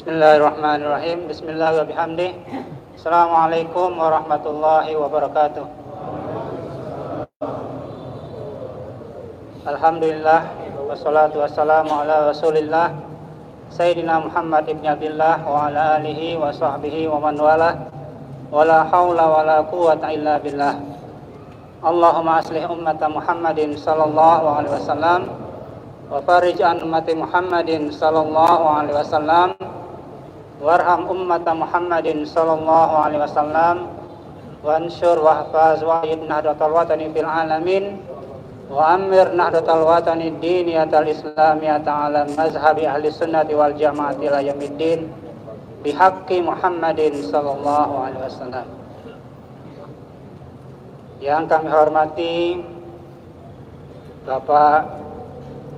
Bismillahirrahmanirrahim. Bismillahirrahmanirrahim. Assalamualaikum warahmatullahi wabarakatuh. Alhamdulillah wassalatu wassalamu ala Rasulillah Sayyidina Muhammad ibn Abdillah wa ala alihi wa sahbihi wa man wala wala hawla wala quwwata illa billah. Allahumma aslih ummata Muhammadin sallallahu alaihi wasallam wa farij an ummati Muhammadin sallallahu alaihi wasallam warham ummata Muhammadin sallallahu alaihi wasallam wa ansyur wa hafaz wa ayyid nahdatal watani fil alamin wa amir nahdatal watani diniyatal islamiyata ala mazhabi ahli sunnati wal jamaati ila yaumiddin bihaqqi Muhammadin sallallahu alaihi wasallam. Yang kami hormati Bapak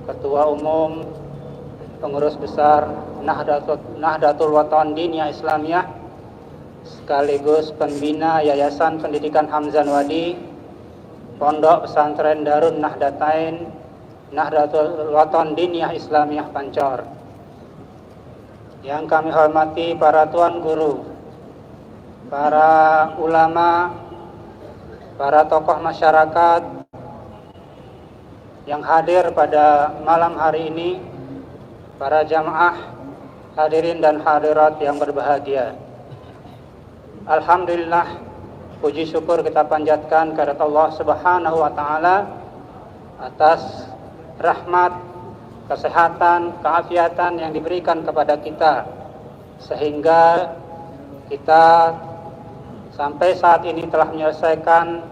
Ketua Umum Pengurus Besar Nahdlatul Wathon Diniyah Islamiyah sekaligus pembina Yayasan Pendidikan Hamzan Wadi Pondok Pesantren Darun Nahdlatain Nahdlatul Wathon Diniyah Islamiyah Pancor. Yang kami hormati para tuan guru, para ulama, para tokoh masyarakat yang hadir pada malam hari ini, para jamaah hadirin dan hadirat yang berbahagia. Alhamdulillah, puji syukur kita panjatkan kepada Allah Subhanahu wa taala atas rahmat, kesehatan, keafiatan yang diberikan kepada kita sehingga kita sampai saat ini telah menyelesaikan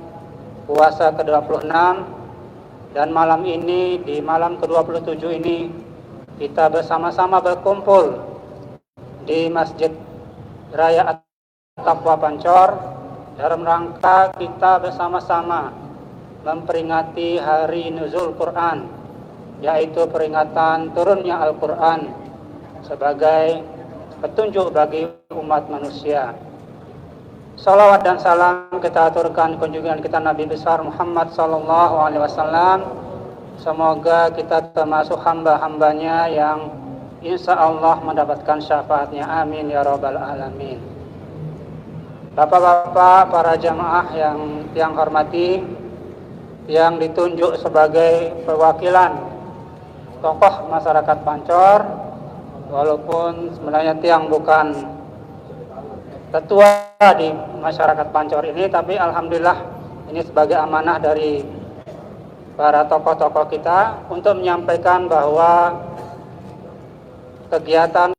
puasa ke-26 dan malam ini, di malam ke-27 ini kita bersama-sama berkumpul di Masjid Raya At-Taqwa Pancor dalam rangka kita bersama-sama memperingati hari Nuzul Quran, yaitu peringatan turunnya Al-Quran sebagai petunjuk bagi umat manusia. Salawat dan salam kita aturkan kunjungan kita Nabi besar Muhammad sallallahu alaihi wasallam. Semoga kita termasuk hamba-hambanya yang insya Allah mendapatkan syafaatnya. Amin ya rabbal alamin. Bapak-bapak, para jamaah yang hormati, yang ditunjuk sebagai perwakilan tokoh masyarakat Pancor, walaupun sebenarnya tiang bukan ketua di masyarakat Pancor ini, tapi alhamdulillah ini sebagai amanah dari para tokoh-tokoh kita untuk menyampaikan bahwa kegiatan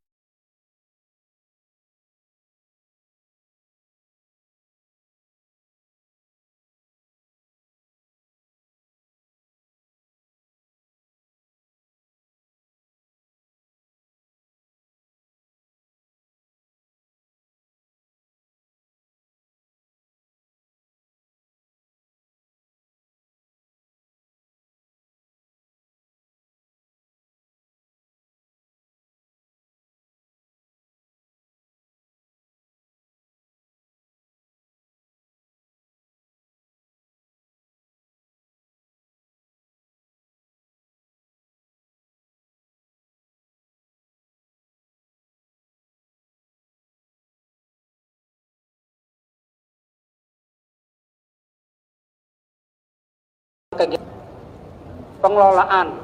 pengelolaan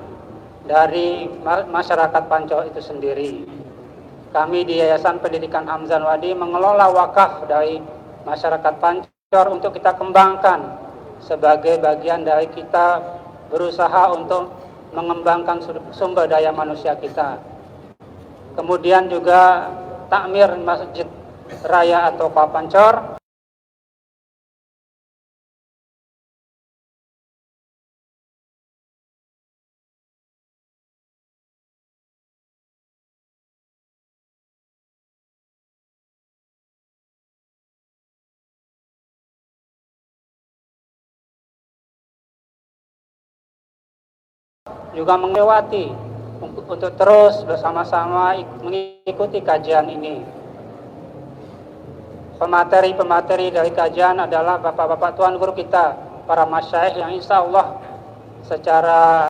dari masyarakat Pancor itu sendiri. Kami di Yayasan Pendidikan Hamzan Wadi mengelola wakaf dari masyarakat Pancor untuk kita kembangkan sebagai bagian dari kita berusaha untuk mengembangkan sumber daya manusia kita. Kemudian juga takmir Masjid Raya atau Pancor juga melewati untuk terus bersama-sama mengikuti kajian ini. Pemateri-pemateri dari kajian adalah bapak-bapak tuan guru kita, para masyayikh yang insya Allah secara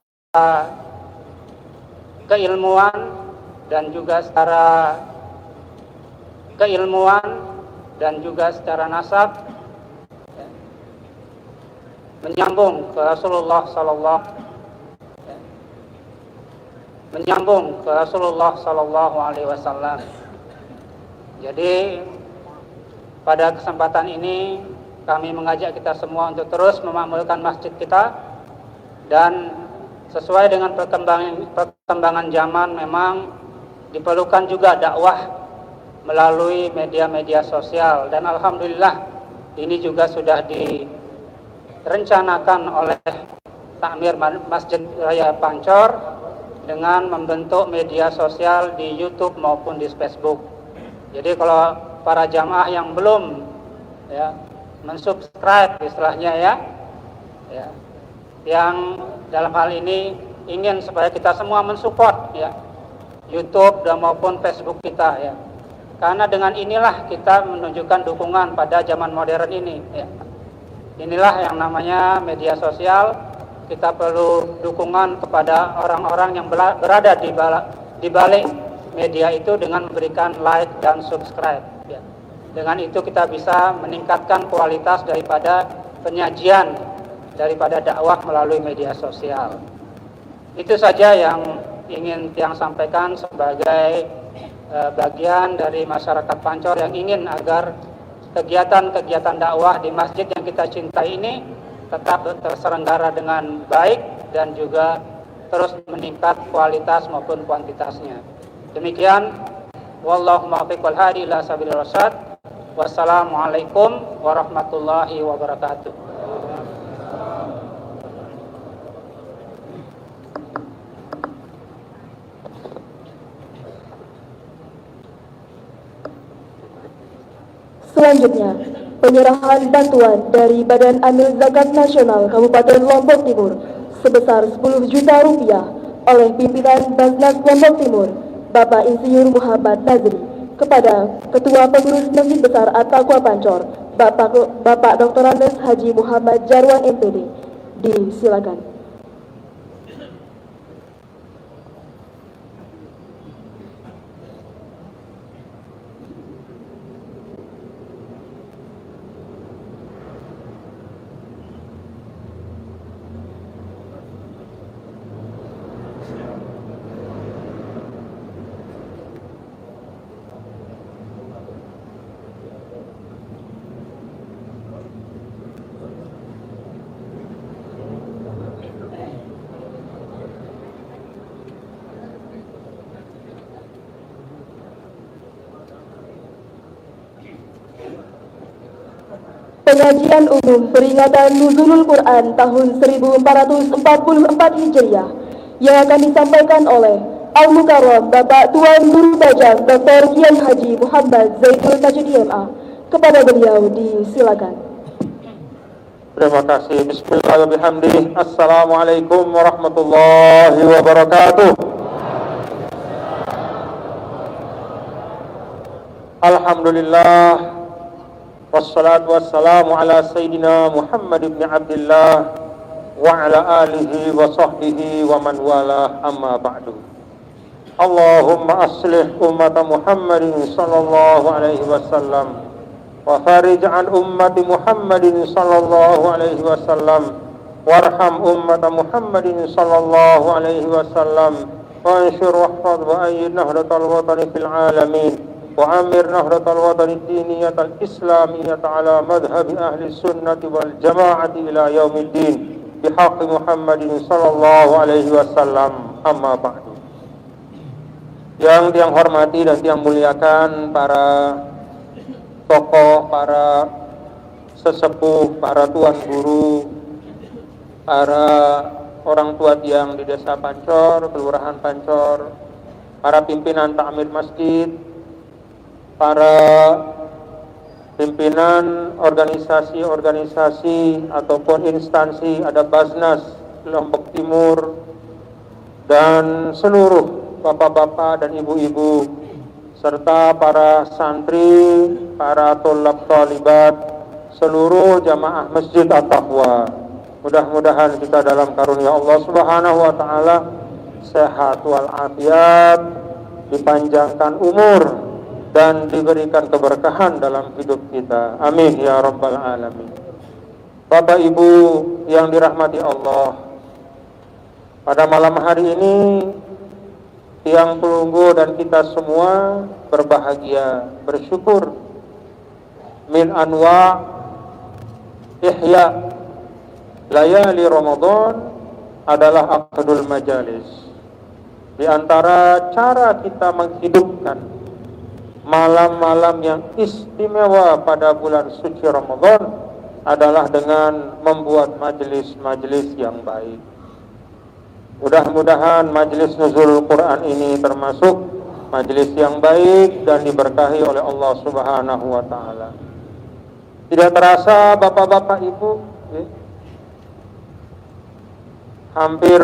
keilmuan dan juga secara keilmuan dan juga secara nasab menyambung ke Rasulullah Sallallahu Alaihi Wasallam. Jadi pada kesempatan ini kami mengajak kita semua untuk terus memakmurkan masjid kita, dan sesuai dengan perkembangan zaman memang diperlukan juga dakwah melalui media-media sosial, dan alhamdulillah ini juga sudah direncanakan oleh Takmir Masjid Raya Pancor dengan membentuk media sosial di YouTube maupun di Facebook. Jadi kalau para jamaah yang belum mensubscribe istilahnya yang dalam hal ini ingin supaya kita semua mensupport YouTube dan maupun Facebook kita karena dengan inilah kita menunjukkan dukungan pada zaman modern ini Inilah yang namanya media sosial. Kita perlu dukungan kepada orang-orang yang berada di balik media itu dengan memberikan like dan subscribe. Dengan itu kita bisa meningkatkan kualitas daripada penyajian daripada dakwah melalui media sosial. Itu saja yang ingin Tiang sampaikan sebagai bagian dari masyarakat Pancor yang ingin agar kegiatan-kegiatan dakwah di masjid yang kita cintai ini tetap terselenggara dengan baik dan juga terus meningkat kualitas maupun kuantitasnya. Demikian, wallahu muwaffiq wal hadi ila sabilir rasyad. Wassalamualaikum warahmatullahi wabarakatuh. Selanjutnya, penyerahan bantuan dari Badan Amil Zakat Nasional Kabupaten Lombok Timur sebesar 10 juta rupiah oleh pimpinan Basnas Lombok Timur, Bapak Insinyur Muhammad Nazri, kepada Ketua Pengurus Masjid Besar At-Taqwa Pancor, Bapak Dr. Andes Haji Muhammad Jarwan MPD. Disilakan. Pengajian umum peringatan Nuzulul Quran tahun 1444 Hijriah yang akan disampaikan oleh Al-Mukarram Bapak Tuan Guru Bajang Dr. Kiai Haji Muhammad Zaidul Tajudi MA. Kepada beliau disilakan. Terima kasih. Bismillahirrahmanirrahim. Assalamualaikum warahmatullahi wabarakatuh. Alhamdulillah. Wassalatu wassalamu ala Sayyidina Muhammad ibn Abdillah wa ala alihi wa sahbihi wa man wala, amma ba'du. Allahumma aslih ummata Muhammadin sallallahu alaihi wasallam wa farij an ummati Muhammadin sallallahu alaihi wasallam warham ummata Muhammadin sallallahu alaihi wasallam wa anshur wahfad wa ayyid nahdatal watani fil alamin وعمر نهضة الوطن الدينية الإسلامية على مذهب أهل السنة والجماعة إلى يوم الدين بحق محمد صلى الله عليه وسلم. أما بعد. Yang Tiang hormati dan Tiang muliakan para tokoh, para sesepuh, para tuan guru, para orang tua Tiang di Desa Pancor, Kelurahan Pancor, para pimpinan takmir masjid, para pimpinan organisasi-organisasi ataupun instansi, ada Basnas Lombok Timur, dan seluruh bapak-bapak dan ibu-ibu, serta para santri, para tolab talibat, seluruh jamaah Masjid At-Taqwa. Mudah-mudahan kita dalam karunia Allah Subhanahu wa Ta'ala sehat walafiat, dipanjangkan umur, dan diberikan keberkahan dalam hidup kita. Amin ya rabbal alamin. Bapak Ibu yang dirahmati Allah, pada malam hari ini Tiang Pelunggu dan kita semua berbahagia, bersyukur min anwa ihya layali Ramadan adalah aqdul majalis. Di antara cara kita menghidupkan malam-malam yang istimewa pada bulan suci Ramadan adalah dengan membuat majelis-majelis yang baik. Mudah-mudahan majelis nuzul Quran ini termasuk majelis yang baik dan diberkahi oleh Allah Subhanahu wa taala. Tidak terasa Bapak-bapak Ibu, hampir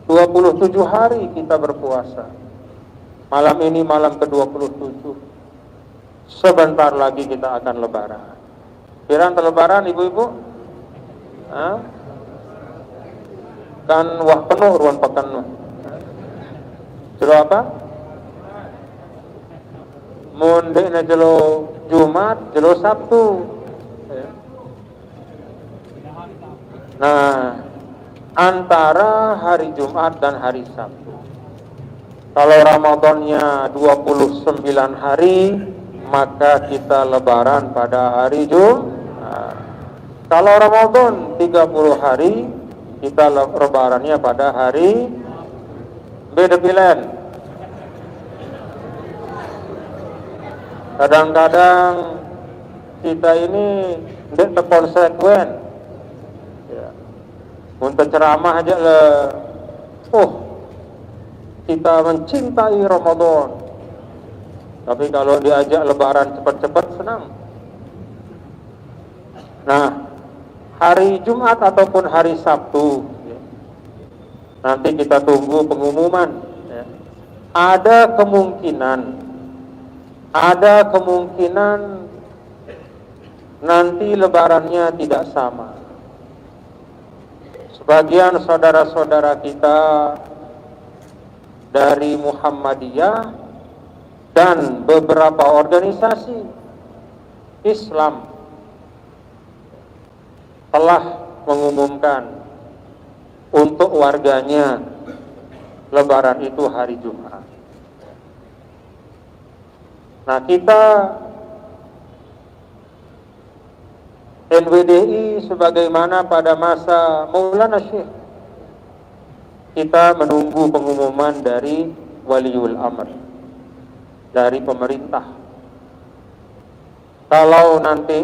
27 hari kita berpuasa. Malam ini malam ke-27. Sebentar lagi kita akan lebaran. Piran lebaran ibu-ibu? Hah? Kan wah penuh ruang pekan. Jelo apa? Monde na jelo Jumat, jelo Sabtu. Nah, antara hari Jumat dan hari Sabtu. Kalau Ramadannya 29 hari, maka kita lebaran pada hari Jumat. Kalau Ramadan 30 hari, kita lebarannya pada hari beda pilihan. Kadang-kadang kita ini tidak konsekuen. Ya. Untuk ceramah aja lah. Kita mencintai Ramadan. Tapi kalau diajak lebaran cepat-cepat senang. Nah, hari Jumat ataupun hari Sabtu, nanti kita tunggu pengumuman. Ada kemungkinan nanti lebarannya tidak sama. Sebagian saudara-saudara kita dari Muhammadiyah dan beberapa organisasi Islam telah mengumumkan untuk warganya lebaran itu hari Jumat. Nah, kita NWDI sebagaimana pada masa Maulana Syekh, kita menunggu pengumuman dari Waliul Amr, dari pemerintah. Kalau nanti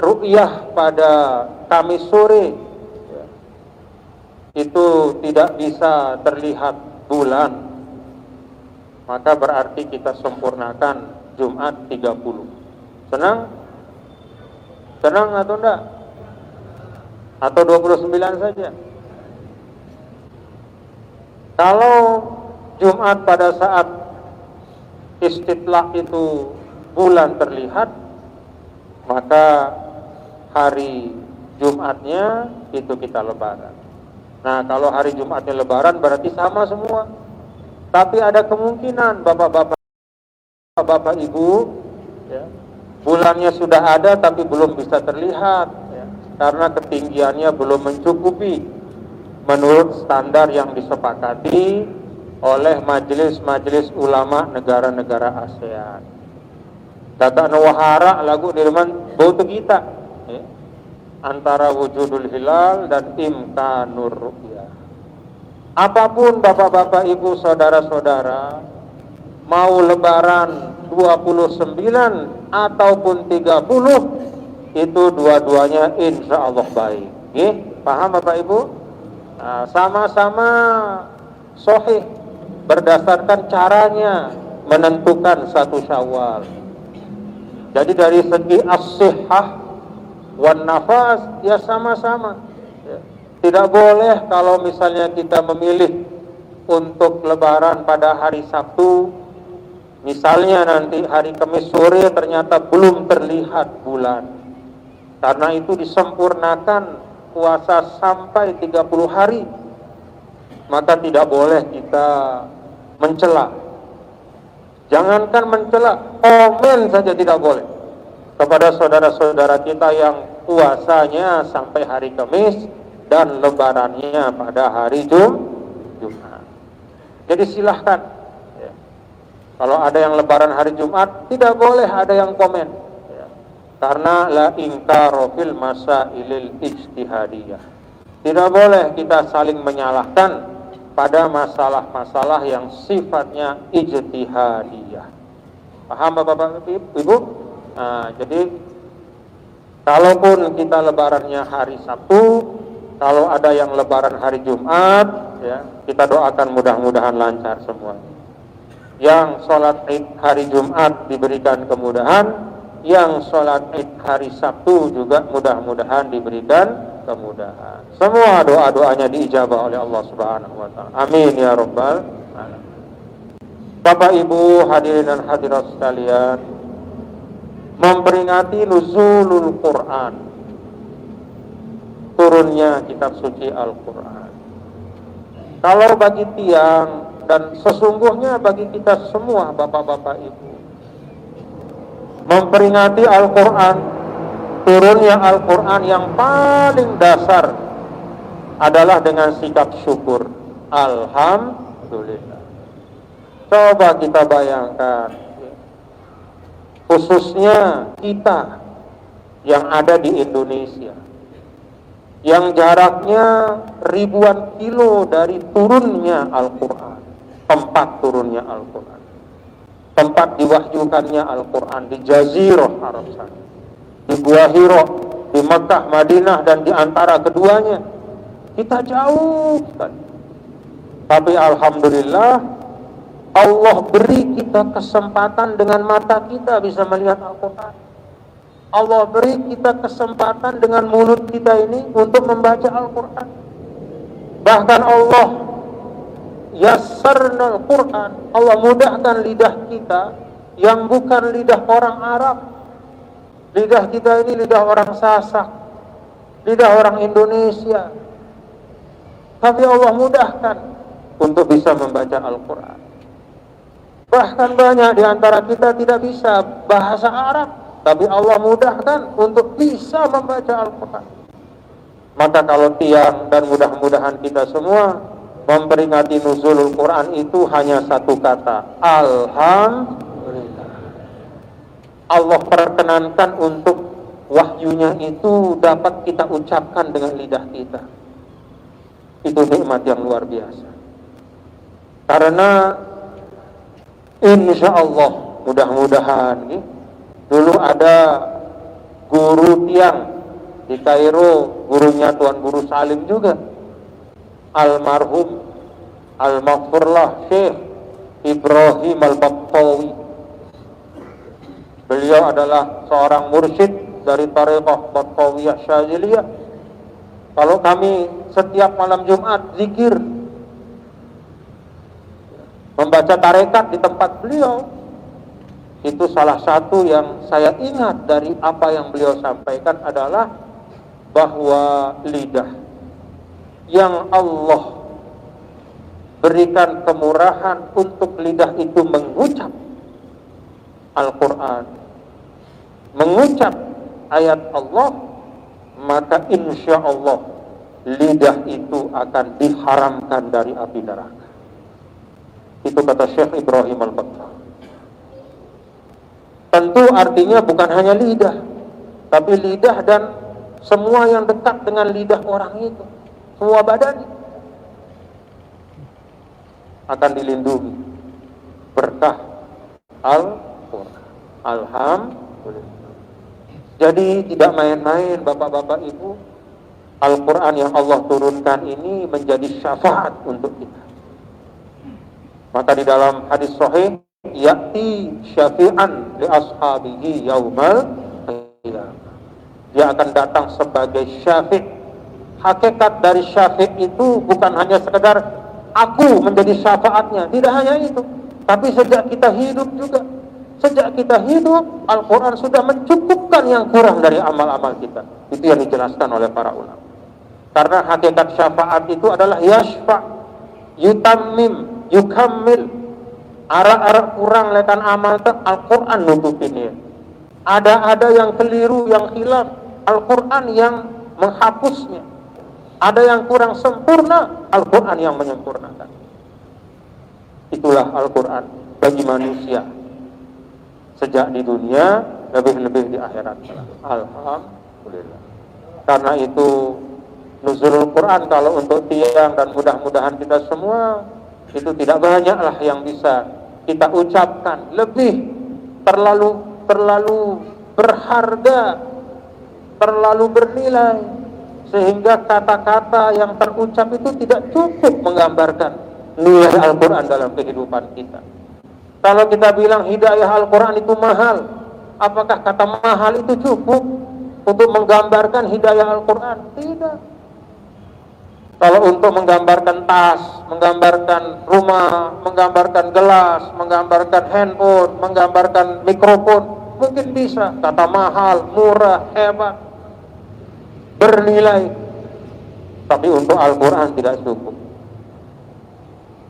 ru'yah pada Kamis sore itu tidak bisa terlihat bulan, maka berarti kita sempurnakan Jumat 30. Senang? Senang atau enggak? Atau 29 saja? Kalau Jumat pada saat istidlaq itu bulan terlihat, maka hari Jumatnya itu kita lebaran. Nah, kalau hari Jumatnya lebaran berarti sama semua. Tapi ada kemungkinan Bapak Ibu, ya, bulannya sudah ada tapi belum bisa terlihat, ya, karena ketinggiannya belum mencukupi menurut standar yang disepakati oleh majelis-majelis ulama negara-negara ASEAN. Data wahara lagu dirman bau kita, ya, antara wujudul hilal dan imkanur ru'yah. Apapun Bapak-bapak Ibu saudara-saudara, mau lebaran 29 ataupun 30, itu dua-duanya insya Allah baik. Paham Bapak Ibu? Nah, sama-sama sahih berdasarkan caranya menentukan satu Syawal. Jadi dari segi as-sihhah wan nafas ya sama-sama. Ya. Tidak boleh kalau misalnya kita memilih untuk lebaran pada hari Sabtu, misalnya nanti hari Kamis sore ternyata belum terlihat bulan. Karena itu disempurnakan puasa sampai 30 hari. maka tidak boleh kita mencela. Jangankan mencela, komen saja tidak boleh kepada saudara-saudara kita yang puasanya sampai hari Kamis dan lebarannya pada hari Jumat. Jadi silahkan ya. Kalau ada yang lebaran hari Jumat, tidak boleh ada yang komen ya. Karena la inkaro fil masailil ijtihadiyah. Tidak boleh kita saling menyalahkan pada masalah-masalah yang sifatnya ijtihadiyah. Paham Bapak Ibu? Nah, jadi kalaupun kita lebarannya hari Sabtu, kalau ada yang lebaran hari Jumat, ya, kita doakan mudah-mudahan lancar semua. Yang sholat Id hari Jumat diberikan kemudahan, yang sholat Id hari Sabtu juga mudah-mudahan diberikan kemudahan. Semua doa-doanya diijabah oleh Allah Subhanahu wa taala. Amin ya rabbal alamin. Bapak Ibu hadirin dan hadirat sekalian, memperingati nuzulul Quran, turunnya kitab suci Al-Quran. Kalau bagi tiang dan sesungguhnya bagi kita semua Bapak-bapak Ibu, memperingati Al-Quran, turunnya Al-Quran yang paling dasar adalah dengan sikap syukur. Alhamdulillah. Coba kita bayangkan, khususnya kita yang ada di Indonesia, yang jaraknya ribuan kilo dari turunnya Al-Quran, tempat turunnya Al-Quran, tempat diwahyukannya Al-Quran di Jazirah Arab sana, di Gua Hira, di Mekah, Madinah, dan di antara keduanya kita jauh sekali. Tapi alhamdulillah Allah beri kita kesempatan dengan mata kita bisa melihat Al-Quran. Allah beri kita kesempatan dengan mulut kita ini untuk membaca Al-Quran. Bahkan Allah yassarna Al-Quran, Allah mudahkan lidah kita yang bukan lidah orang Arab. Lidah kita ini lidah orang Sasak, lidah orang Indonesia, tapi Allah mudahkan untuk bisa membaca Al-Quran. Bahkan banyak di antara kita tidak bisa bahasa Arab, tapi Allah mudahkan untuk bisa membaca Al-Quran. Maka kalau tiang dan mudah-mudahan kita semua memperingati nuzulul Quran itu hanya satu kata, alhamdulillah. Allah perkenankan untuk wahyunya itu dapat kita ucapkan dengan lidah kita. Itu nikmat yang luar biasa. Karena insya Allah mudah-mudahan dulu ada guru tiang di Kairo, gurunya Tuan Guru Salim juga, almarhum al-maghfurlah Syekh Ibrahim al-Baktawi. Beliau adalah seorang mursyid dari Tariqah Baktawiyah Syadziliyah. Kalau kami setiap malam Jumat zikir, membaca tarekat di tempat beliau, itu salah satu yang saya ingat dari apa yang beliau sampaikan adalah bahwa lidah yang Allah berikan kemurahan untuk lidah itu mengucap Al-Quran, mengucap ayat Allah, maka insya Allah lidah itu akan diharamkan dari api neraka. Itu kata Syekh Ibrahim al-Baktawi. Tentu artinya bukan hanya lidah, tapi lidah dan semua yang dekat dengan lidah orang itu, semua badan akan dilindungi berkah Al-Quran. Alhamdulillah. Jadi tidak main-main Bapak-bapak Ibu, Al-Quran yang Allah turunkan ini menjadi syafaat untuk kita. Maka di dalam hadis sahih, ya'ti syafi'an li ashabihi yaumal qiyamah. Dia akan datang sebagai syafi'. Hakikat dari syafi' itu bukan hanya sekedar aku menjadi syafaatnya, tidak hanya itu, tapi sejak kita hidup juga. Sejak kita hidup, Al-Quran sudah mencukupkan yang kurang dari amal-amal kita. Itu yang dijelaskan oleh para ulama. Karena hakikat syafaat itu adalah yashfa', Yutammim, yukammil. Arak-arak kurang lekan amal teh Al-Quran nutupinnya. Ada yang keliru, yang hilaf, Al-Quran yang menghapusnya. Ada yang kurang sempurna, Al-Quran yang menyempurnakan. Itulah Al-Quran bagi manusia. Sejak di dunia, lebih-lebih di akhirat. Alhamdulillah. Karena itu nuzulul Quran kalau untuk tiang dan mudah-mudahan kita semua, itu tidak banyaklah yang bisa kita ucapkan. Lebih terlalu berharga, terlalu bernilai, sehingga kata-kata yang terucap itu tidak cukup menggambarkan nilai Al-Quran dalam kehidupan kita. Kalau kita bilang hidayah Al-Quran itu mahal, apakah kata mahal itu cukup untuk menggambarkan hidayah Al-Quran? Tidak. Kalau untuk menggambarkan tas, menggambarkan rumah, menggambarkan gelas, menggambarkan handphone, menggambarkan mikrofon, mungkin bisa. Kata mahal, murah, hebat, bernilai. Tapi untuk Al-Quran tidak cukup.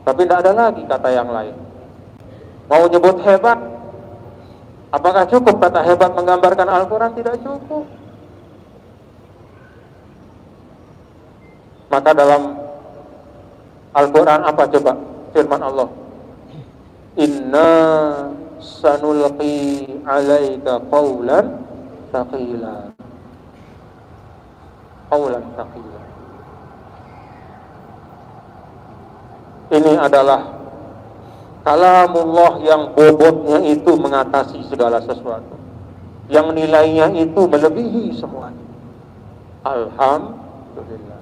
Tapi tidak ada lagi kata yang lain. Mau nyebut hebat, apakah cukup kata hebat menggambarkan Al-Quran? Tidak cukup. Maka dalam Al-Quran apa coba firman Allah? Inna sanulqi alaika qawlan thaqila. Qawlan thaqila. Ini adalah kalamullah yang bobotnya itu mengatasi segala sesuatu, yang nilainya itu melebihi semuanya. Alhamdulillah.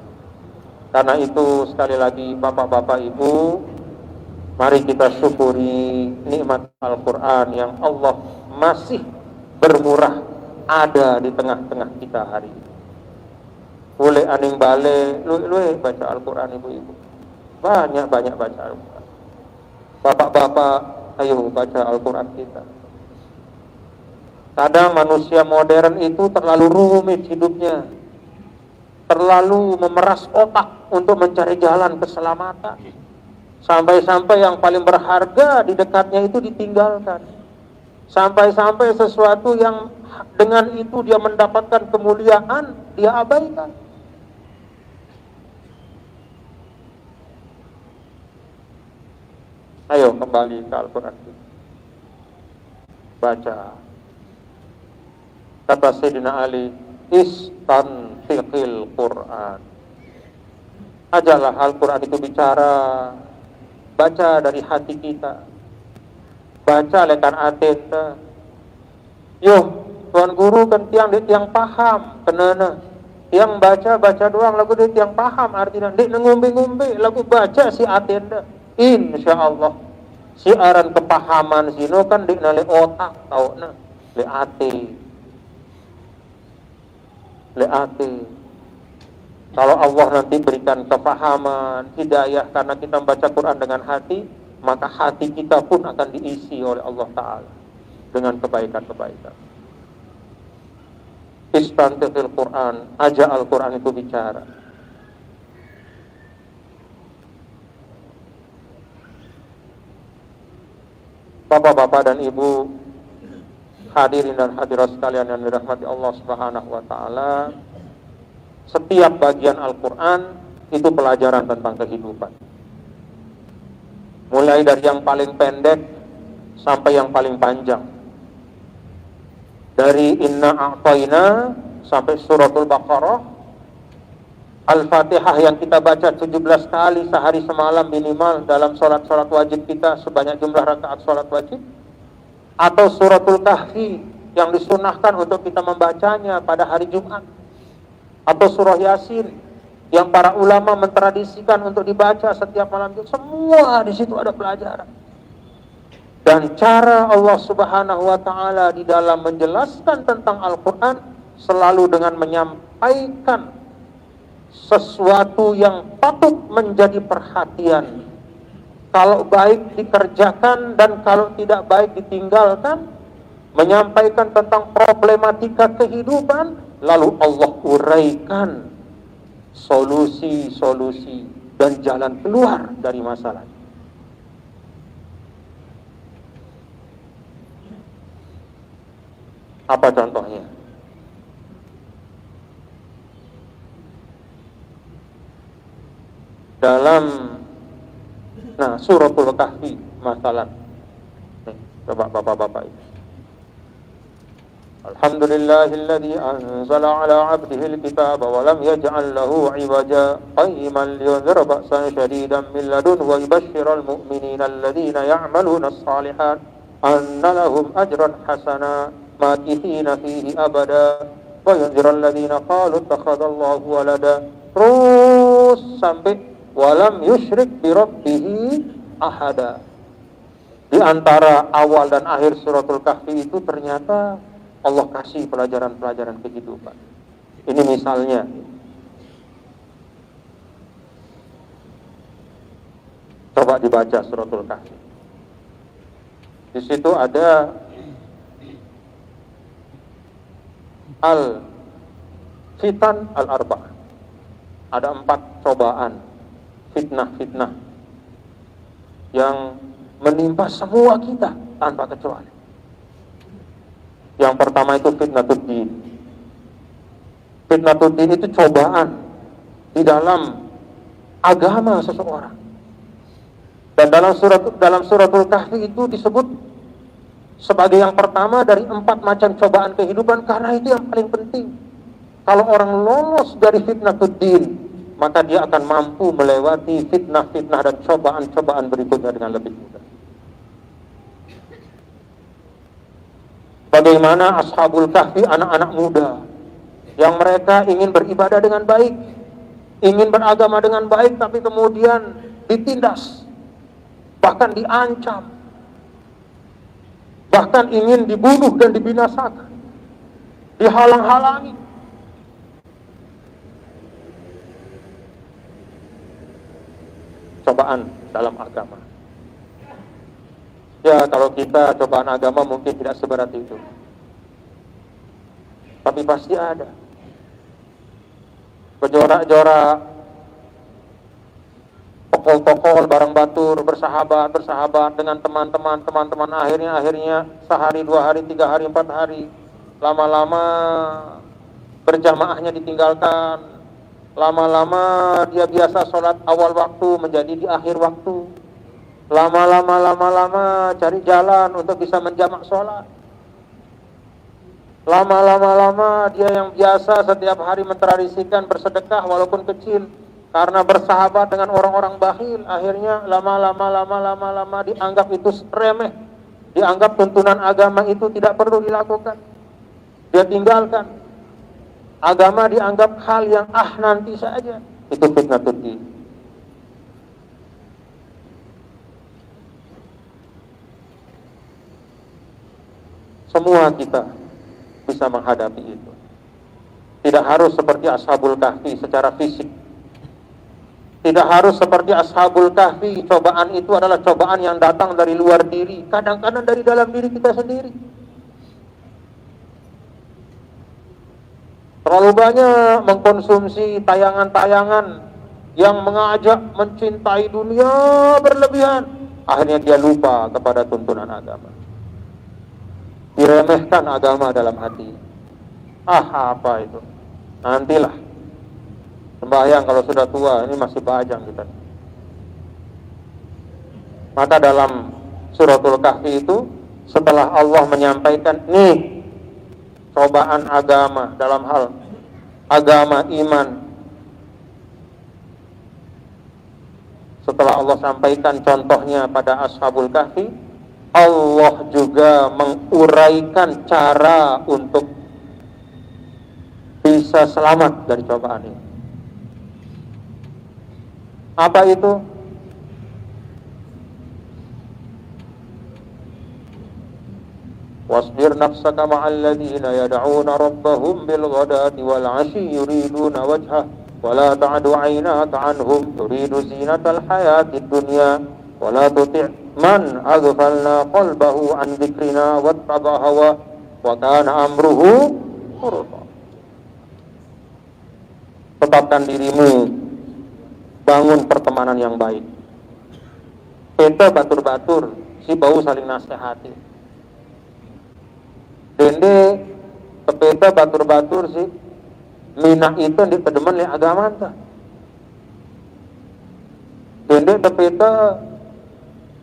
Karena itu sekali lagi bapak-bapak ibu, mari kita syukuri nikmat Al-Quran yang Allah masih bermurah ada di tengah-tengah kita hari ini. Boleh aning bale, lu baca Al-Quran ibu-ibu. Banyak baca Al-Quran. Bapak-bapak, ayo baca Al-Quran kita. Kadang manusia modern itu terlalu rumit hidupnya, terlalu memeras otak untuk mencari jalan keselamatan. Sampai-sampai yang paling berharga di dekatnya itu ditinggalkan. Sampai-sampai sesuatu yang dengan itu dia mendapatkan kemuliaan, dia abaikan. Ayo kembali ke Al-Quran. Baca. Kata Sayyidina Ali, istantiqil Quran. Ajalah Al-Quran itu bicara. Baca dari hati kita. Baca lekan ateta. Yo, Tuan Guru kan tiang paham. Kenana. Tiang baca doang lagu dia tiang paham artinya. Dik ngumbe-ngumbe lagu baca si atenda. Insya Allah siaran kepahaman sino kan dik nale otak tau na le ati. Kalau Allah nanti berikan kepahaman, hidayah karena kita membaca Quran dengan hati, maka hati kita pun akan diisi oleh Allah Ta'ala dengan kebaikan-kebaikan. Istantiqil Quran, aja Al-Quran itu bicara. Bapak-bapak dan ibu, hadirin dan hadirat sekalian yang dirahmati Allah Subhanahu wa taala, setiap bagian Al-Qur'an itu pelajaran tentang kehidupan. Mulai dari yang paling pendek sampai yang paling panjang. Dari Inna A'tayna sampai suratul Baqarah. Al-Fatihah yang kita baca 17 kali sehari semalam minimal dalam sholat-sholat wajib kita sebanyak jumlah rakaat sholat wajib. Atau suratul Kahfi yang disunahkan untuk kita membacanya pada hari Jumat. Atau surah Yasin yang para ulama mentradisikan untuk dibaca setiap malam Jumat. Semua di situ ada pelajaran. Dan cara Allah Subhanahu wa taala di dalam menjelaskan tentang Al-Qur'an selalu dengan menyampaikan sesuatu yang patut menjadi perhatian. Kalau baik dikerjakan dan kalau tidak baik ditinggalkan. Menyampaikan tentang problematika kehidupan, lalu Allah uraikan solusi-solusi dan jalan keluar dari masalah. Apa contohnya? Dalam suratul Kahfi masalah. Coba bapak-bapak ini. Alhamdulillahilladzi anzala ala 'abdihi al-kitaba wa lam yaj'al lahu 'iwaja qayyiman liyunzira ba'san shadidan min ladunhu wa yubashshiral mu'minina alladhina ya'maluna as-salihat anna lahum ajran hasana makithina fihi abada wa yunzira alladhina qalu ittakhadallahu walada. Terus sampai walam yusyrik bi rabbihi ahada. Di antara awal dan akhir suratul Kahfi itu ternyata Allah kasih pelajaran-pelajaran kehidupan. Ini misalnya. Coba dibaca suratul Kahfi. Di situ ada al-fitan al-arba'ah. Ada 4 cobaan, fitnah-fitnah yang menimpa semua kita tanpa kecuali. Yang pertama itu fitnatuddin. Fitnatuddin itu cobaan di dalam agama seseorang. Dan dalam suratul Kahfi itu disebut sebagai yang pertama dari 4 macam cobaan kehidupan, karena itu yang paling penting. Kalau orang lolos dari fitnatuddin, maka dia akan mampu melewati fitnah-fitnah dan cobaan-cobaan berikutnya dengan lebih mudah. Bagaimana Ashabul Kahfi, anak-anak muda yang mereka ingin beribadah dengan baik, ingin beragama dengan baik, tapi kemudian ditindas, bahkan diancam, bahkan ingin dibunuh dan dibinasakan, dihalang-halangi. Cobaan dalam agama. Ya, kalau kita cobaan agama mungkin tidak seberat itu, tapi pasti ada berjorak-jorak, pokol-pokol, barang batur, bersahabat dengan teman-teman, akhirnya sehari, 2 hari, 3 hari, 4 hari, lama-lama berjamaahnya ditinggalkan, lama-lama dia biasa sholat awal waktu menjadi di akhir waktu. Lama-lama cari jalan untuk bisa menjamak sholat. Lama-lama dia yang biasa setiap hari mentradisikan bersedekah walaupun kecil, karena bersahabat dengan orang-orang bakhil, akhirnya lama-lama dianggap itu remeh, dianggap tuntunan agama itu tidak perlu dilakukan, dia tinggalkan. Agama dianggap hal yang nanti saja. Itu fitnatuddin. Semua kita bisa menghadapi itu. Tidak harus seperti Ashabul Kahfi secara fisik. Tidak harus seperti Ashabul Kahfi, cobaan itu adalah cobaan yang datang dari luar diri, kadang-kadang dari dalam diri kita sendiri. Terlalu banyak mengkonsumsi tayangan-tayangan yang mengajak mencintai dunia berlebihan, akhirnya dia lupa kepada tuntunan agama. Diremehkan agama dalam hati. Apa itu? Nantilah. Sembahyang kalau sudah tua, ini masih bajang kita. Maka dalam suratul Kahfi itu, setelah Allah menyampaikan nih cobaan agama dalam hal agama iman, setelah Allah sampaikan contohnya pada Ashabul Kahfi, Allah juga menguraikan cara untuk bisa selamat dari cobaan ini. Apa itu? Wasbir nafsaka ma'al ladzina yad'una rabbahum bil ghadati wal 'ashyi yuriduna wajhah wa la ta'du 'ainaka 'anhum turidu zinatal hayatid dunya wa la tuti' man aghfalna qalbahu an dzikrina wattaba hawa wa kana amruhu furta. Tetapkan dirimu bangun pertemanan yang baik. Kita batur-batur, si bau saling nasihati. Dende kepeta batur-batur si minah itu di pedeman li agama anta. Dende kepeta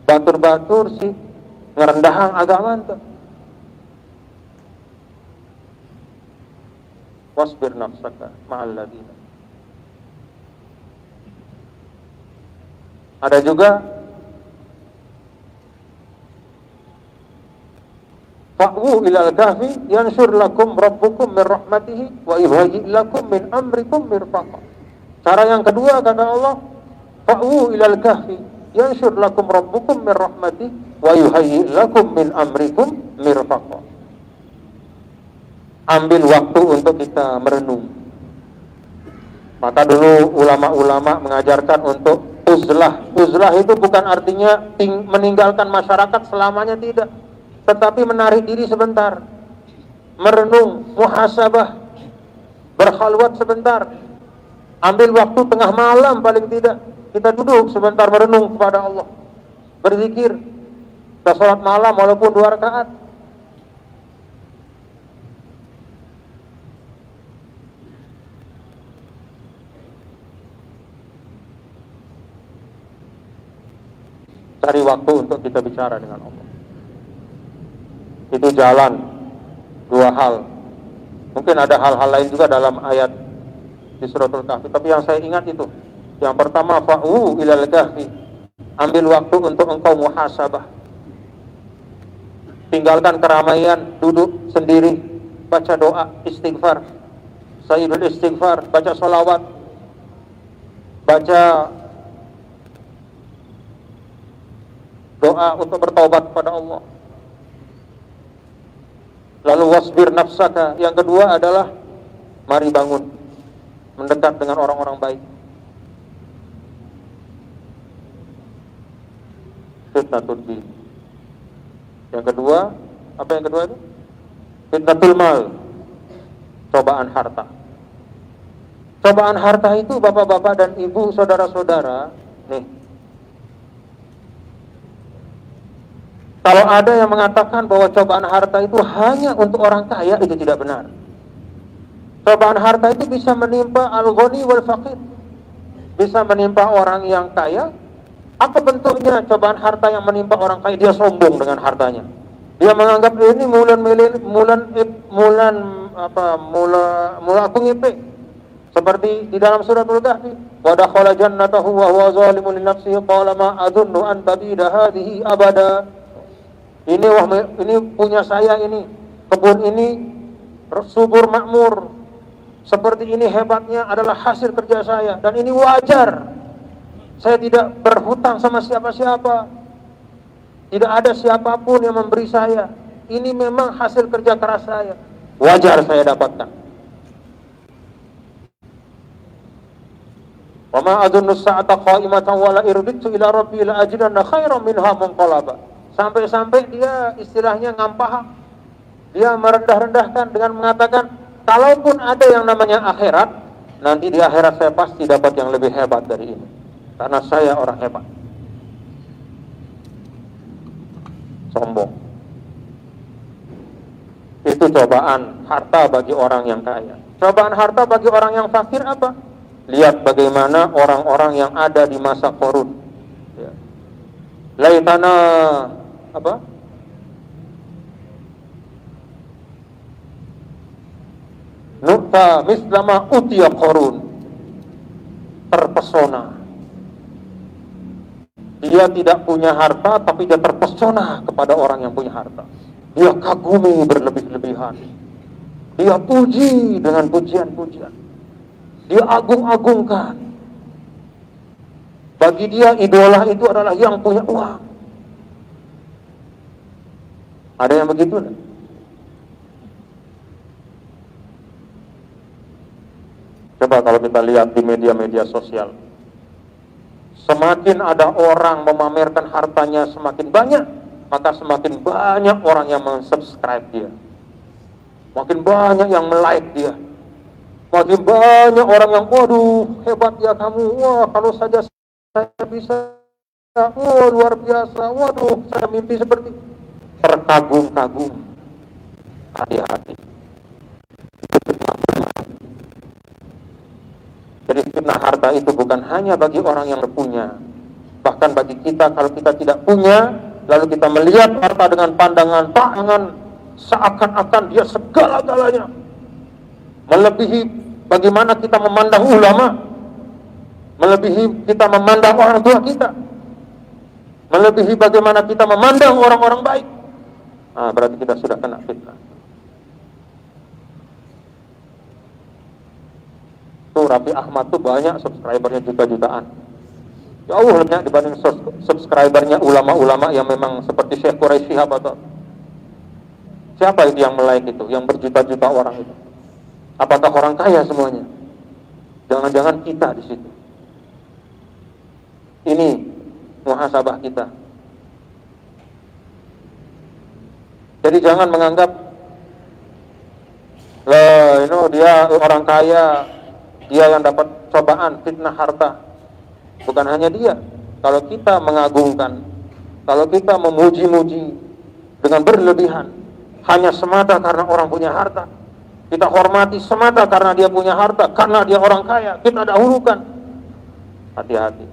batur-batur si ngerendahang agama anta. Wasbir nafsaka ma'al ladina. Ada juga fa'wu ilal kahfi yanshur lakum rabbukum min rahmatihi wa yuhayyi lakum min amrikum mirfaqa. Cara yang kedua kata Allah, fa'wu ilal kahfi yanshur lakum rabbukum min rahmatihi wa yuhayyi lakum min amrikum mirfaqa. Ambil waktu untuk kita merenung. Maka dulu ulama-ulama mengajarkan untuk uzlah. Uzlah itu bukan artinya meninggalkan masyarakat selamanya, tidak, tetapi menarik diri sebentar, merenung, muhasabah, berkhalwat sebentar. Ambil waktu tengah malam paling tidak, kita duduk sebentar merenung kepada Allah, berzikir, kita sholat malam walaupun 2 rakaat. Cari waktu untuk kita bicara dengan Allah. Itu jalan 2 hal. Mungkin ada hal-hal lain juga dalam ayat di suratul kahfi, tapi yang saya ingat itu. Yang pertama, fa'u ilal kahfi. Ambil waktu untuk engkau muhasabah. Tinggalkan keramaian, duduk sendiri, baca doa, istighfar, sayyidul istighfar, baca sholawat, baca doa untuk bertaubat kepada Allah. Lalu wasbir nafsaka. Yang kedua adalah mari bangun, mendekat dengan orang-orang baik. Fitnatul din. Yang kedua, apa yang kedua itu? Fitnatul mal. Cobaan harta. Cobaan harta itu bapak-bapak dan ibu, saudara-saudara, nih. Kalau ada yang mengatakan bahwa cobaan harta itu hanya untuk orang kaya, itu tidak benar. Cobaan harta itu bisa menimpa al-ghani wal faqir. Bisa menimpa orang yang kaya. Apa bentuknya cobaan harta yang menimpa orang kaya? Dia sombong dengan hartanya. Dia menganggap ini mula aku ngipe. Seperti di dalam suratul kahfi, wa dakhala jannatahu wa huwa zalimun li nafsihi qala ma adunnu an tabida hadhihi abada. Ini punya saya, ini kebun ini subur makmur, seperti ini hebatnya adalah hasil kerja saya, dan ini wajar. Saya tidak berhutang sama siapa-siapa, tidak ada siapapun yang memberi saya. Ini memang hasil kerja keras saya, wajar saya dapatkan. Wa ma adunnu sa'ata qa'imatan wa la irbitu ila rabbi la ajidanna khairan minha munqalaba. Sampai-sampai dia istilahnya ngampah, dia merendah-rendahkan dengan mengatakan, kalaupun ada yang namanya akhirat, nanti di akhirat saya pasti dapat yang lebih hebat dari ini, karena saya orang hebat. Sombong. Itu cobaan harta bagi orang yang kaya. Cobaan harta bagi orang yang fakir apa? Lihat bagaimana orang-orang yang ada di masa Qarun. Ya. Laitana apa? Nukta mislama utiya Qarun. Terpesona. Dia tidak punya harta, tapi dia terpesona kepada orang yang punya harta. Dia kagumi berlebih-lebihan. Dia puji dengan pujian-pujian. Dia agung-agungkan. Bagi dia idola itu adalah yang punya uang. Ada yang begitu? Coba kalau kita lihat di media-media sosial, semakin ada orang memamerkan hartanya semakin banyak, maka semakin banyak orang yang mensubscribe dia, makin banyak yang melike dia, Makin banyak orang yang, waduh hebat ya kamu, wah kalau saja saya bisa, oh luar biasa, waduh saya mimpi seperti, terkagum-kagum. Hati-hati. Jadi fitnah harta itu bukan hanya bagi orang yang punya, bahkan bagi kita kalau kita tidak punya, lalu kita melihat harta dengan pandangan seakan-akan dia segala-galanya, melebihi bagaimana kita memandang ulama, melebihi kita memandang orang tua kita, melebihi bagaimana kita memandang orang-orang baik. Nah, berarti kita sudah kena fitnah. Tuh Raffi Ahmad tuh banyak subscribernya juta-jutaan, jauh lebih dibanding subscribernya ulama-ulama yang memang seperti Syekh Quraisy Shihab atau siapa itu yang melike itu, yang berjuta-juta orang itu. Apakah orang kaya semuanya? Jangan-jangan kita di situ. Ini muhasabah kita. Jadi jangan menganggap lah ini dia orang kaya, dia yang dapat cobaan fitnah harta. Bukan hanya dia. Kalau kita mengagungkan, kalau kita memuji-muji dengan berlebihan, hanya semata karena orang punya harta, kita hormati semata karena dia punya harta, karena dia orang kaya, kita dahulukan. Hati-hati.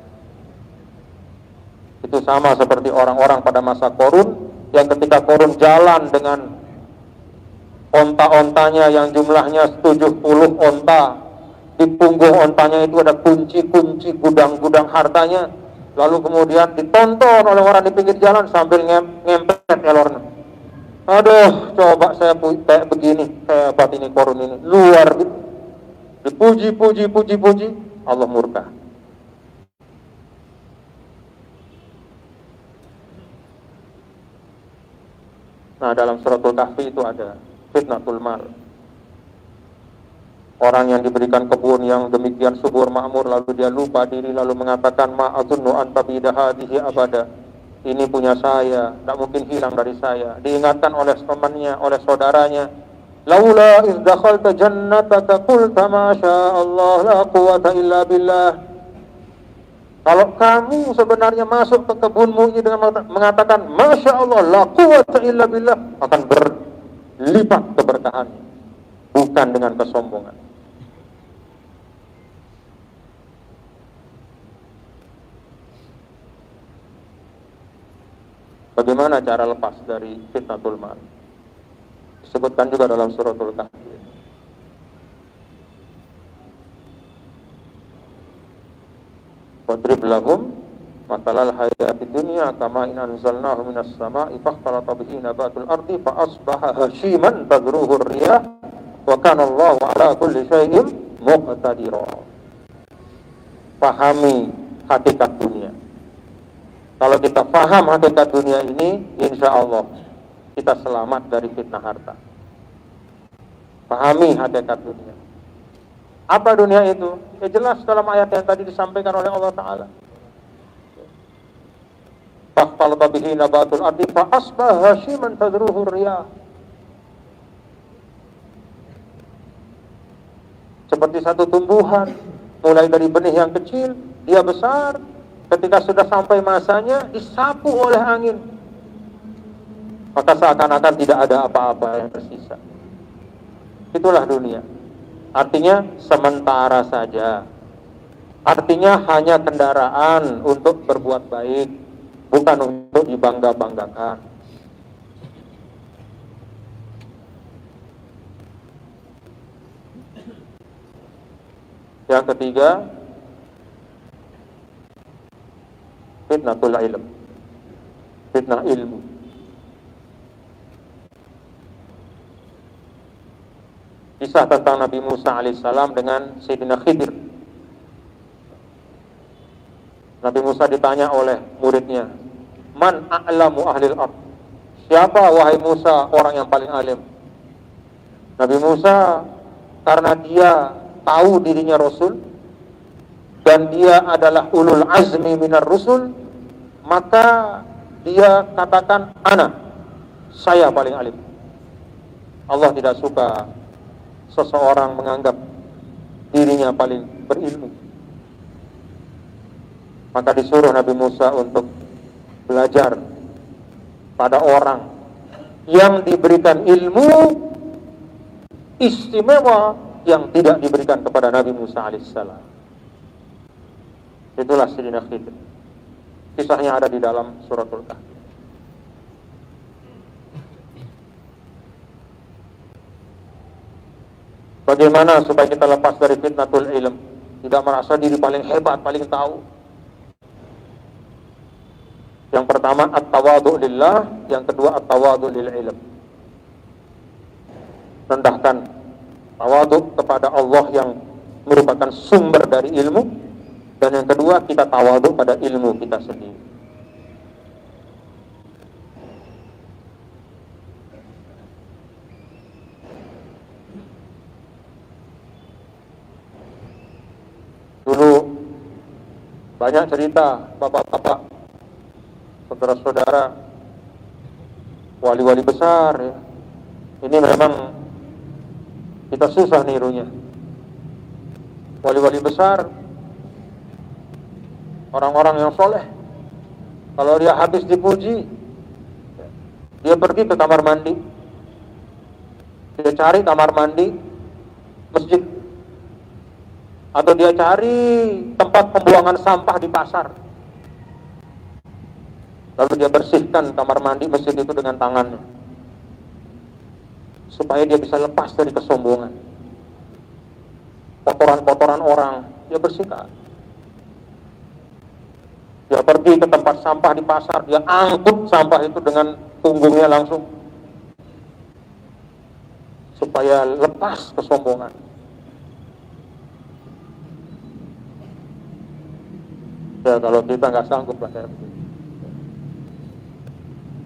Itu sama seperti orang-orang pada masa Qorun, yang ketika Qorun jalan dengan onta-ontanya yang jumlahnya 70 onta, di punggung ontanya itu ada kunci-kunci gudang-gudang hartanya, lalu kemudian ditonton oleh orang di pinggir jalan sambil ngempet elornya. Aduh, coba saya kayak begini, hebat ini Qorun ini, luar gitu. Dipuji, Allah murka. Nah, dalam suratul Kahfi itu ada fitnatul mal. Orang yang diberikan kebun yang demikian subur makmur, lalu dia lupa diri, lalu mengatakan ma'adzunnu an tabida hadhihi abada. Ini punya saya, tidak mungkin hilang dari saya. Diingatkan oleh temannya, oleh saudaranya, laula iz dakhalta jannataka qulta ma syaa Allah la quwwata illa billah. Kalau kamu sebenarnya masuk ke kebunmu ini dengan mengatakan masya Allah la quwwata illa billah, akan berlipat keberkahannya, bukan dengan kesombongan. Bagaimana cara lepas dari fitnatul mal? Disebutkan juga dalam suratul Kahfi. Wadrib lahum matalal hayati dunya kama in anzalnahu minas sama'i fakhtalata bihi nabatul ardi fa asbaha hashiman tadruhu riyah wa kana Allahu ala kulli syai'in muqtadira. Pahami hakikat dunia. Kalau kita paham hakikat dunia ini, insya Allah kita selamat dari fitnah harta. Pahami hakikat dunia. Apa dunia itu? Ya jelas dalam ayat yang tadi disampaikan oleh Allah Ta'ala. Fakhtalata bihi nabatul ardi fa asbaha hashiman tadruhu riyah. Seperti satu tumbuhan, mulai dari benih yang kecil, dia besar. Ketika sudah sampai masanya, disapu oleh angin, maka seakan-akan tidak ada apa-apa yang tersisa. Itulah dunia. Artinya sementara saja. Artinya hanya kendaraan untuk berbuat baik, bukan untuk dibangga-banggakan. Yang ketiga, fitnatul ilm, fitnah ilmu. Kisah tentang Nabi Musa alaihissalam dengan Sayyidina Khidir. Nabi Musa ditanya oleh muridnya, man a'lamu ahlil ard? Siapa wahai Musa orang yang paling alim? Nabi Musa karena dia tahu dirinya Rasul dan dia adalah ulul azmi minar rusul, maka dia katakan saya paling alim. Allah tidak suka seseorang menganggap dirinya paling berilmu. Maka disuruh Nabi Musa untuk belajar pada orang yang diberikan ilmu istimewa yang tidak diberikan kepada Nabi Musa alaihissalam. Itulah Sayyidina Khidir. Kisahnya ada di dalam suratul Kahfi. Bagaimana supaya kita lepas dari fitnatul ilm, tidak merasa diri paling hebat, paling tahu. Yang pertama at-tawadhu lillah, yang kedua at-tawadhu lil ilm. Rendahkan tawadhu kepada Allah yang merupakan sumber dari ilmu, dan yang kedua kita tawadhu pada ilmu kita sendiri. Dulu banyak cerita bapak-bapak, saudara-saudara, wali-wali besar ya. Ini memang kita susah nirunya. Wali-wali besar, orang-orang yang soleh, kalau dia habis dipuji, dia pergi ke kamar mandi, dia cari kamar mandi masjid, atau dia cari tempat pembuangan sampah di pasar, lalu dia bersihkan kamar mandi masjid itu dengan tangannya, supaya dia bisa lepas dari kesombongan. Kotoran-kotoran orang dia bersihkan. Dia pergi ke tempat sampah di pasar, dia angkut sampah itu dengan punggungnya langsung, supaya lepas kesombongan. Ya kalau kita nggak sanggup lah kayak begitu,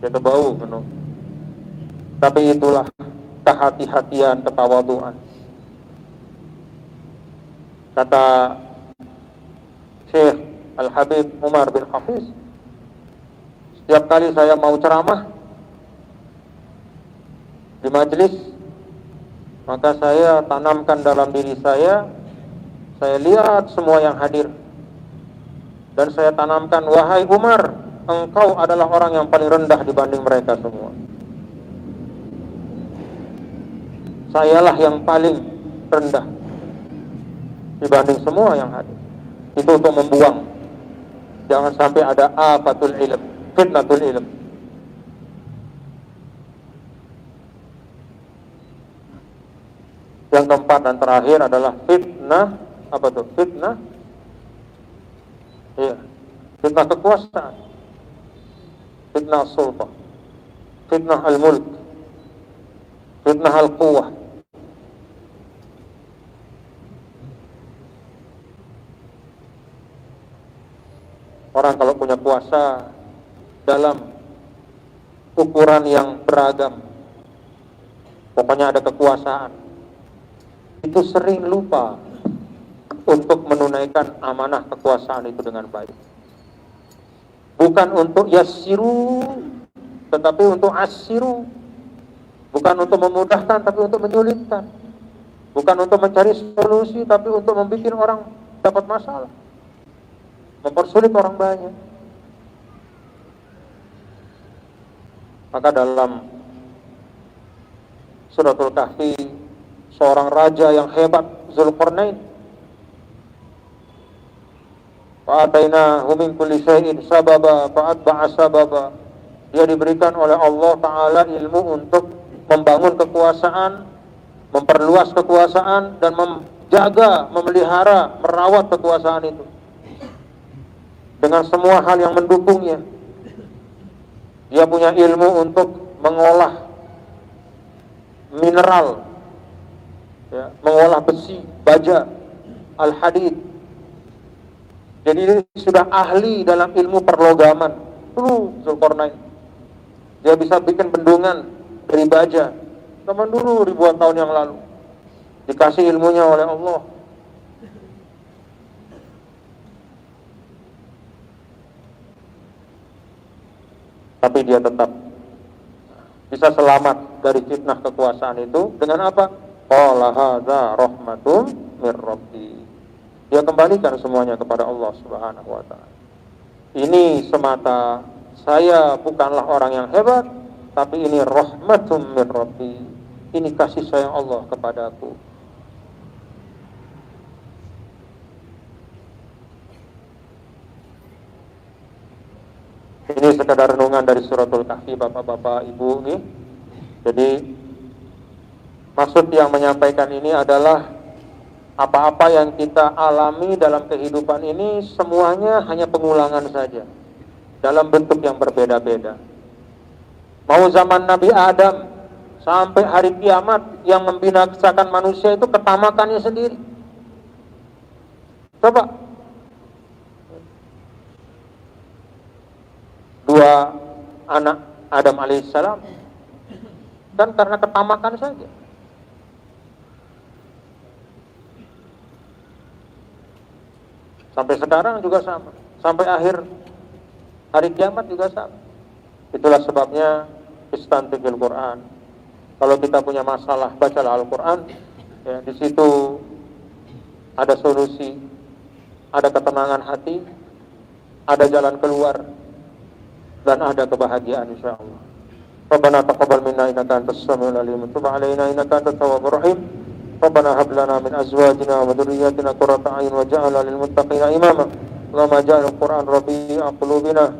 kita bau penuh. Tapi itulah kehati-hatian, ketawaduan. Kata Syekh Al-Habib Umar bin Hafiz, setiap kali saya mau ceramah di majelis, maka saya tanamkan dalam diri saya lihat semua yang hadir, dan saya tanamkan, wahai Umar, engkau adalah orang yang paling rendah dibanding mereka semua. Sayalah yang paling rendah dibanding semua yang hadir. Itu untuk membuang, jangan sampai ada afatul ilm, fitnatul ilm. Yang keempat dan terakhir adalah fitnah. Apa tuh? Fitnah, ya, fitnah kekuasaan, fitnah sultan, fitnah al-mulk, fitnah al-quwah. Orang kalau punya kuasa dalam ukuran yang beragam, pokoknya ada kekuasaan, itu sering lupa untuk menunaikan amanah kekuasaan itu dengan baik. Bukan untuk yassiru, tetapi untuk assiru. Bukan untuk memudahkan, tapi untuk menyulitkan. Bukan untuk mencari solusi, tapi untuk membuat orang dapat masalah, mempersulit orang banyak. Maka dalam suratul Kahfi, seorang raja yang hebat, Zulkarnain, fa'atainahu min kulli syai'in sababa fa'atba'a sababa, dia diberikan oleh Allah Ta'ala ilmu untuk membangun kekuasaan, memperluas kekuasaan, dan menjaga, memelihara, merawat kekuasaan itu dengan semua hal yang mendukungnya. Dia punya ilmu untuk mengolah mineral, ya, mengolah besi, baja, al-hadid. Jadi dia sudah ahli dalam ilmu perlogaman. Zulkarnain, dia bisa bikin bendungan dari baja zaman dulu, ribuan tahun yang lalu. Dikasih ilmunya oleh Allah. Tapi dia tetap bisa selamat dari fitnah kekuasaan itu dengan apa? Qala hadza rahmatun min rabbi. Dia kembalikan semuanya kepada Allah Subhanahu wa taala. Ini semata, saya bukanlah orang yang hebat, tapi ini rahmatum min rabbi. Ini kasih sayang Allah kepadaku. Ini sekadar renungan dari suratul Kahfi, bapak-bapak, ibu nih. Jadi maksud yang menyampaikan ini adalah apa-apa yang kita alami dalam kehidupan ini semuanya hanya pengulangan saja, dalam bentuk yang berbeda-beda. Mau zaman Nabi Adam sampai hari kiamat, yang membinasakan manusia itu ketamakannya sendiri. Coba dua anak Adam alaihissalam kan karena ketamakan saja. Sampai sekarang juga sama, sampai akhir hari kiamat juga sama. Itulah sebabnya istantiqil Quran. Kalau kita punya masalah, bacalah Al-Quran, ya, di situ ada solusi, ada ketenangan hati, ada jalan keluar, dan ada kebahagiaan insyaallah. Rabbana taqabbal minna innaka antas samiul alim, tub 'alaina innaka antat tawwabur rahim. Rabbana hab lana min azwajina wa dhurriyyatina qurrata a'yun waj'alna lil muttaqina imama. Allahumma ja'al al-Qur'an rabi'a qulubina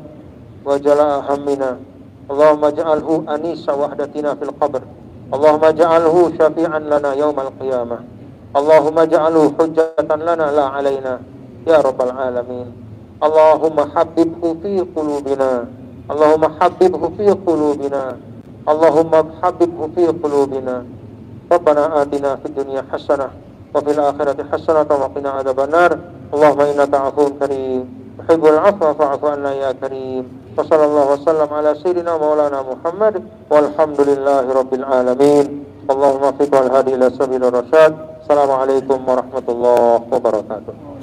wa jala'a hammina. Allahumma ja'alhu anisa wahdatina fil qabr. Allahumma ja'alhu syafi'an lana yaumal qiyamah. Allahumma ja'alhu hujjatan lana la 'alaina ya rabbal alamin. Allahumma habbibhu fi qulubina. Allahumma habbibhu fi qulubina. Allahumma habbibhu fi qulubina. Rabbana atina fid dunya hasanah wa fil akhirati hasanah wa qina adzabannar. Allahumma innaka 'afuwun karim tuhibbul 'afwa fa'fu 'anna ya karim. Wa sallallahu wasallam ala sayyidina maulana Muhammad walhamdulillahi rabbil alamin. Allahumma fiq wal hadi ila sabilir rasyad. Assalamualaikum warahmatullahi wabarakatuh.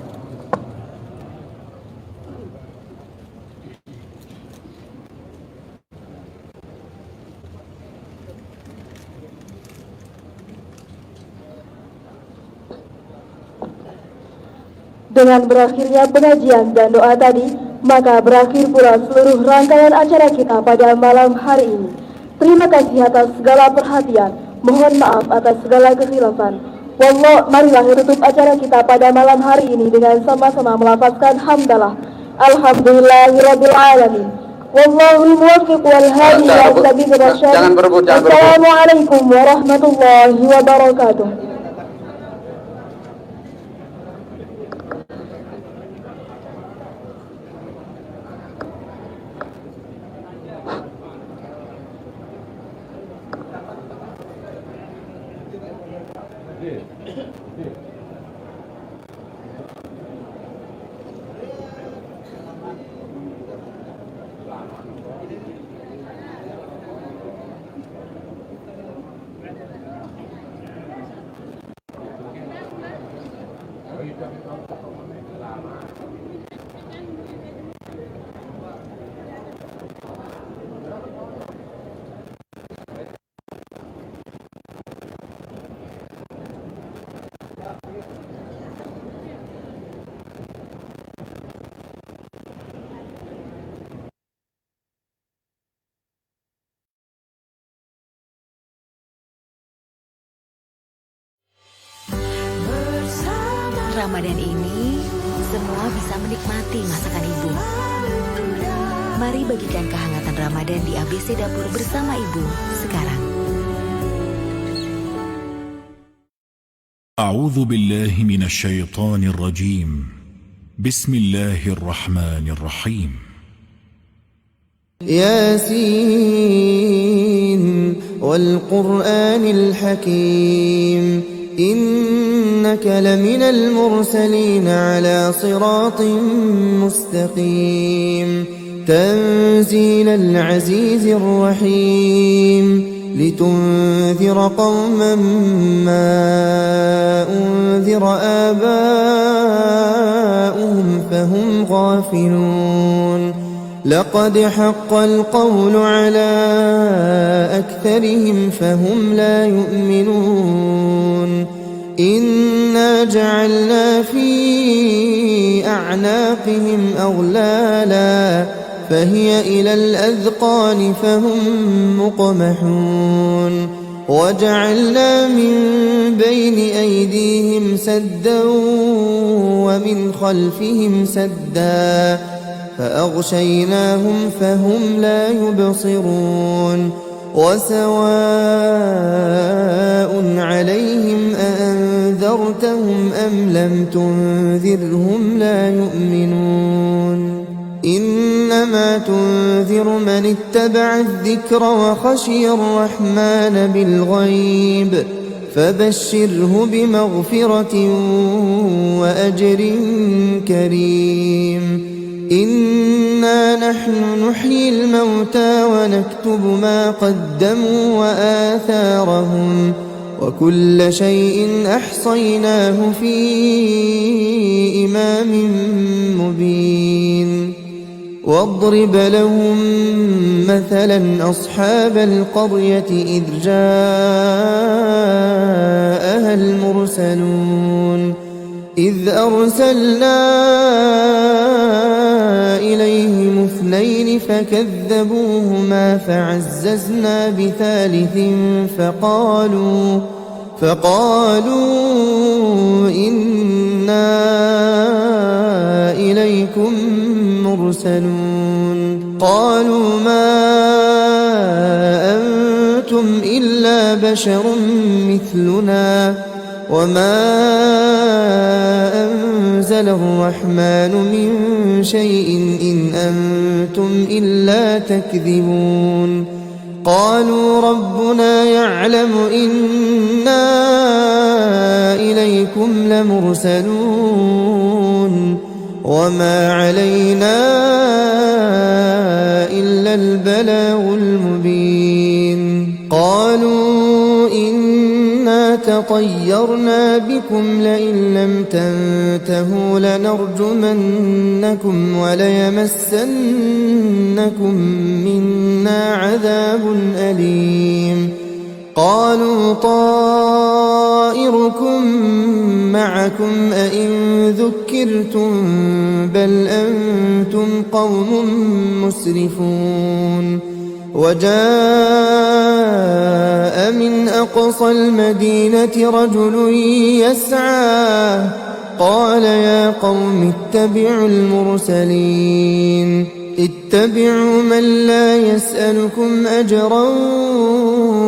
Dengan berakhirnya pengajian dan doa tadi, maka berakhir pula seluruh rangkaian acara kita pada malam hari ini. Terima kasih atas segala perhatian. Mohon maaf atas segala kekhilafan. Marilah tutup acara kita pada malam hari ini dengan sama-sama melafazkan hamdalah. Alhamdulillahirabbil alamin. Wallahul muwaffiq wal hadi ila sabilir rasyad. Assalamualaikum warahmatullahi wabarakatuh. Ramadan ini, semua bisa menikmati masakan ibu. Mari bagikan kehangatan Ramadan di ABC Dapur bersama ibu sekarang. A'udzu billahi minasy syaithanir rajim. Bismillahirrahmanirrahim. Yasin wal Qur'anil Hakim. إنك لمن المرسلين على صراط مستقيم تنزيل العزيز الرحيم لتنذر قوما ما أنذر آباؤهم فهم غافلون لقد حق القول على أكثرهم فهم لا يؤمنون إنا جعلنا في أعناقهم أغلالا فهي إلى الأذقان فهم مقمحون وجعلنا من بين أيديهم سدا ومن خلفهم سدا فأغشيناهم فهم لا يبصرون وسواء عليهم أأنذرتهم أم لم تنذرهم لا يؤمنون إنما تنذر من اتبع الذكر وخشي الرحمن بالغيب فبشره بمغفرة وأجر كريم إنا نحن نحيي الموتى ونكتب ما قدموا وآثارهم وكل شيء أحصيناه في إمام مبين واضرب لهم مثلا أصحاب القرية إذ جاءها المرسلون إذ أرسلنا إليهم اثنين فكذبوهما فعززنا بثالث فقالوا إنا إليكم مرسلون قالوا ما أنتم إلا بشر مثلنا وما أنزل الرحمن من شيء إن أنتم إلا تكذبون قالوا ربنا يعلم إنا إليكم لمرسلون وما علينا إلا البلاغ المبين قالوا إنا تطيرنا بكم لئن لم تنتهوا لنرجمنكم وليمسنكم منا عذاب أليم قالوا طائركم معكم أئن ذكرتم بل أنتم قوم مسرفون وجاء من أقصى المدينة رجل يسعى قال يا قوم اتبعوا المرسلين اتبعوا من لا يسألكم أجرا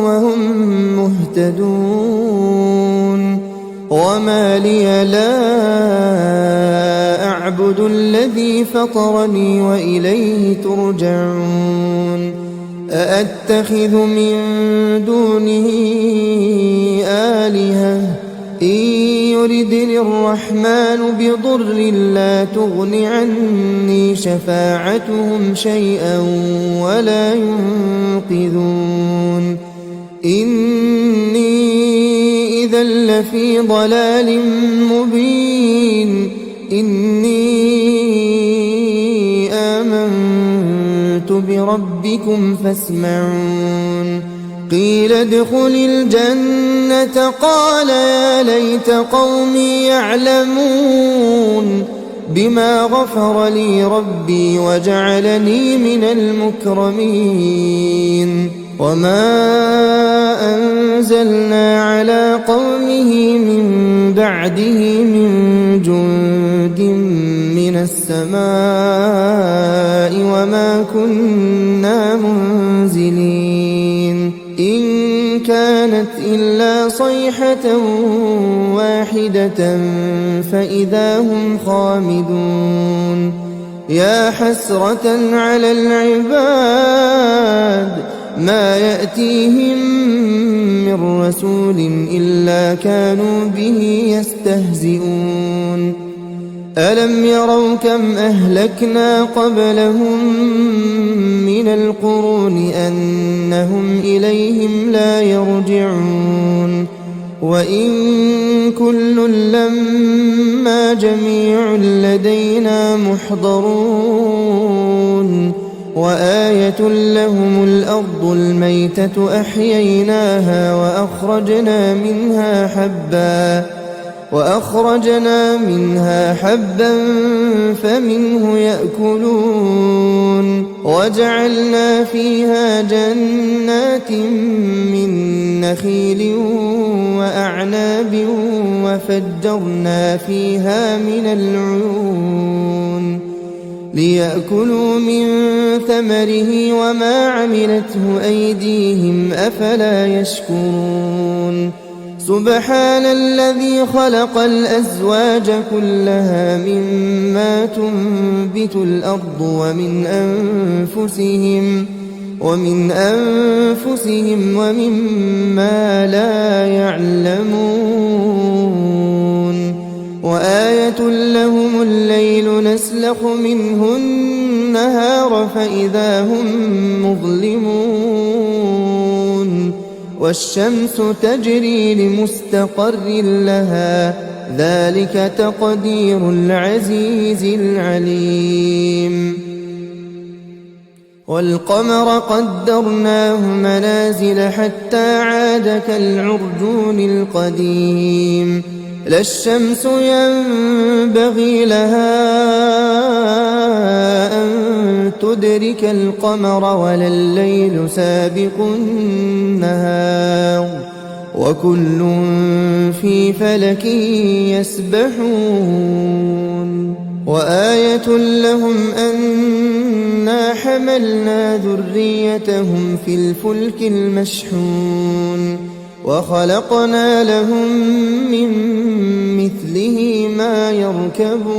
وهم مهتدون وما لي لا أعبد الذي فطرني وإليه ترجعون أأتخذ من دونه آلهة إن يردني الرحمن بضر لا تغن عني شفاعتهم شيئا ولا ينقذون إني إذا لفي ضلال مبين إني آمنت بربكم فاسمعون قيل ادخل الجنة قال يا ليت قومي يعلمون بما غفر لي ربي وجعلني من المكرمين وما أنزلنا على قومه من بعده من جند من السماء وما كنا منزلين إن كانت إلا صيحة واحدة فإذا هم خامدون يا حسرة على العباد ما يأتيهم من رسول إلا كانوا به يستهزئون ألم يروا كم أهلكنا قبلهم من القرون أنهم إليهم لا يرجعون وإن كل لما جميع لدينا محضرون وآية لهم الأرض الميتة أحييناها وأخرجنا منها حبا وأخرجنا منها حبا فمنه يأكلون وجعلنا فيها جنات من نخيل وأعناب وفجرنا فيها من العيون ليأكلوا من ثمره وما عملته أيديهم أفلا يشكرون سبحان الذي خلق الأزواج كلها مما تنبت الأرض ومن أنفسهم ومما لا يعلمون وآية لهم الليل نسلخ منه النهار فإذا هم مظلمون والشمس تجري لمستقر لها ذلك تقدير العزيز العليم والقمر قدرناه منازل حتى عاد كالعرجون القديم لا الشمس ينبغي لها أن تدرك القمر ولا الليل سابق النهار وكل في فلك يسبحون وآية لهم أنا حملنا ذريتهم في الفلك المشحون وخلقنا لهم من مثله ما يركبون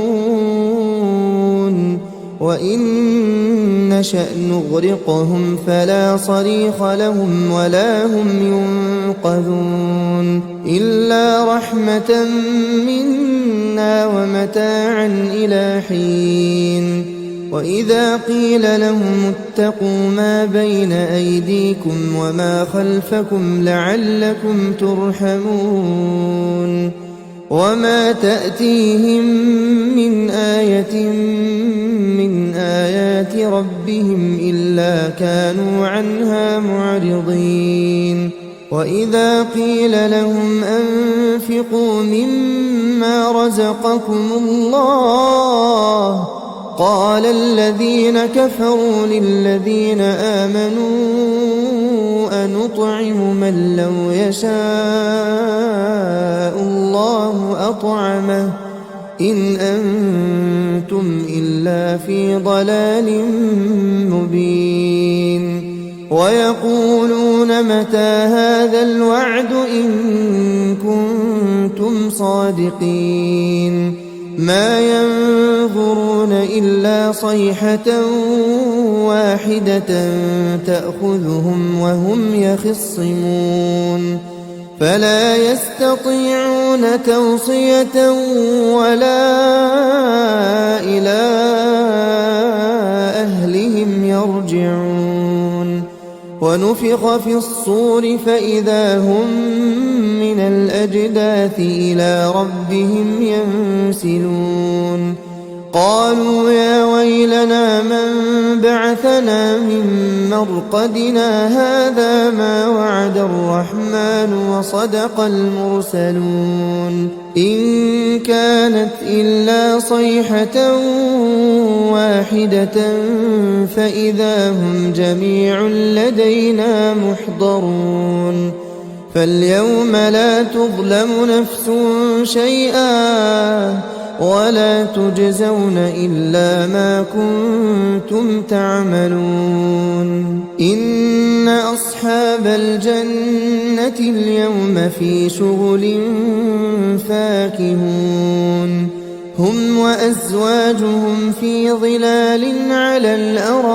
وإن نشأ نغرقهم فلا صريخ لهم ولا هم ينقذون إلا رحمة منا ومتاعا إلى حين وإذا قيل لهم اتقوا ما بين أيديكم وما خلفكم لعلكم ترحمون وما تأتيهم من آية من آيات ربهم إلا كانوا عنها معرضين وإذا قيل لهم أنفقوا مما رزقكم الله قال الذين كفروا للذين آمنوا أنطعم من لو يشاء الله أطعمه إن أنتم إلا في ضلال مبين ويقولون متى هذا الوعد إن كنتم صادقين ما ينظرون إلا صيحة واحدة تأخذهم وهم يخصمون فلا يستطيعون توصية ولا إلى أهلهم يرجعون ونفخ في الصور فإذا هم من الأجداث إلى ربهم ينسلون قالوا يا ويلنا من بعثنا من مرقدنا هذا ما وعد الرحمن وصدق المرسلون إن كانت إلا صيحة واحدة فإذا هم جميع لدينا محضرون فاليوم لا تظلم نفس شيئا ولا تجزون إلا ما كنتم تعملون إن أصحاب الجنة اليوم في شغل فاكهون هم وأزواجهم في ظلال على الأرائك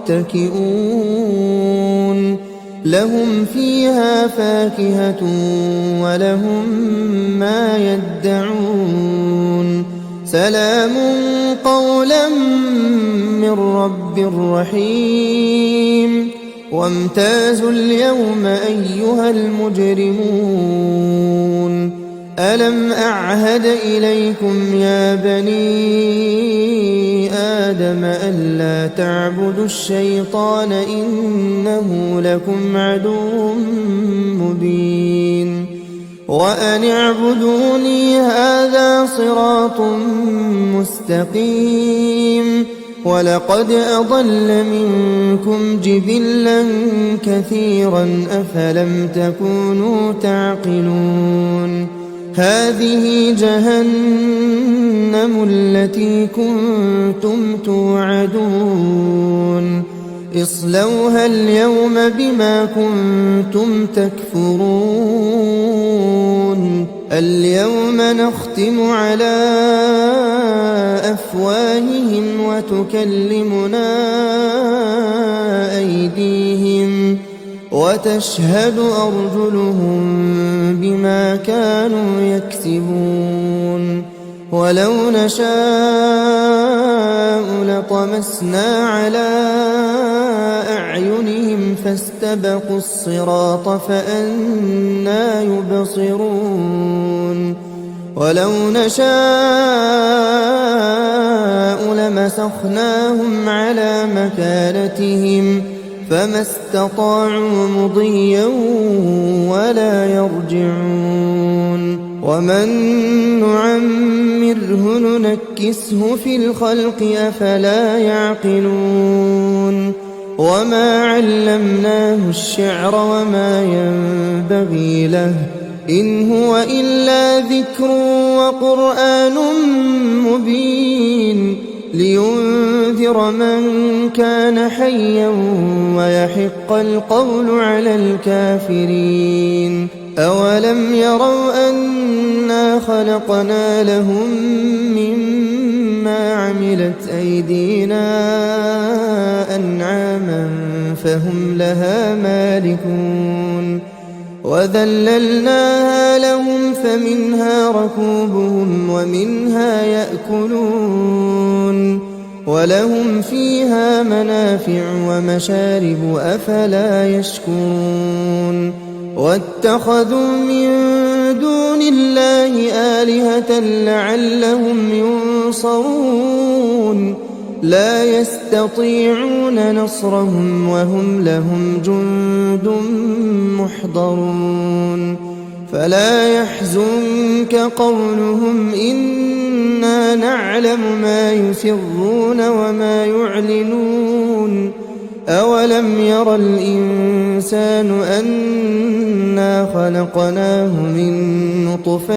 متكئون لهم فيها فاكهة ولهم ما يدعون سلام قولا من رب رحيم وامتازوا اليوم أيها المجرمون ألم أعهد إليكم يا بني آدم ألا تعبدوا الشيطان إنه لكم عدو مبين وأن اعبدوني هذا صراط مستقيم ولقد أضل منكم جبلا كثيرا أفلم تكونوا تعقلون هذه جهنم التي كنتم توعدون اصلوها اليوم بما كنتم تكفرون اليوم نختم على أفواههم وتكلمنا أيديهم وتشهد أرجلهم بما كانوا يكسبون ولو نشاء لطمسنا على أعينهم فاستبقوا الصراط فأنى يبصرون ولو نشاء لمسخناهم على مكانتهم فما استطاعوا مضيا ولا يرجعون ومن نعمره ننكسه في الخلق أفلا يعقلون وما علمناه الشعر وما ينبغي له إن هو إلا ذكر وقرآن مبين لينذر من كان حيا ويحق القول على الكافرين أولم يروا أنا خلقنا لهم مما عملت أيدينا أنعاما فهم لها مالكون وذللناها لهم فمنها ركوبهم ومنها يأكلون ولهم فيها منافع ومشارب أفلا يشكرون واتخذوا من دون الله آلهة لعلهم ينصرون لا يستطيعون نصرهم وهم لهم جند محضرون فلا يحزنك قولهم إنا نعلم ما يسرون وما يعلنون أولم ير الإنسان أنا خلقناه من نطفة